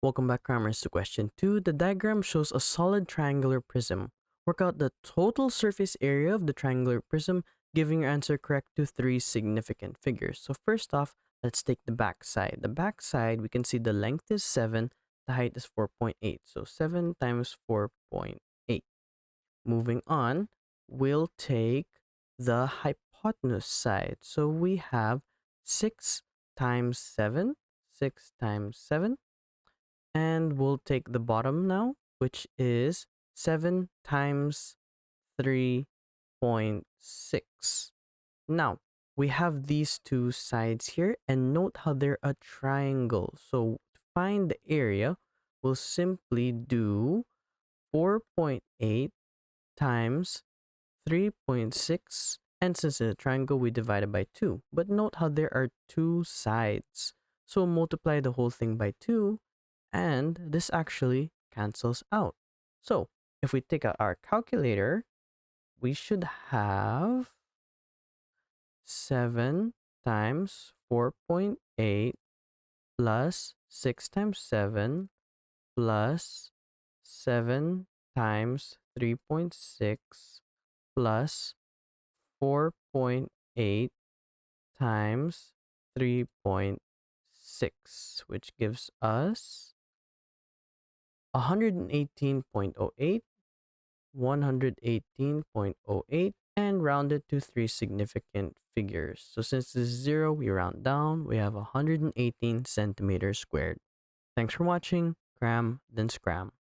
Welcome back, Crammers, to question 2. The diagram shows a solid triangular prism. Work out the total surface area of the triangular prism, giving your answer correct to 3 significant figures. So first off, let's take the back side. The back side, we can see the length is 7, the height is 4.8. So 7 times 4.8. Moving on, we'll take the hypotenuse side. So we have 6 times 7, 6 times 7. And we'll take the bottom now, which is 7 times 3.6. Now, we have these two sides here, and note how they're a triangle. So, to find the area, we'll simply do 4.8 times 3.6. And since it's a triangle, we divide it by 2. But note how there are two sides. So, multiply the whole thing by 2. And this actually cancels out. So if we take out our calculator, we should have 7 times 4.8 plus 6 times 7 plus 7 times 3.6 plus 4.8 times 3.6, which gives us 118.08, 118.08, and rounded to 3 significant figures. So since this is 0, we round down. We have 118 centimeters squared. Thanks for watching. Cram, then scram.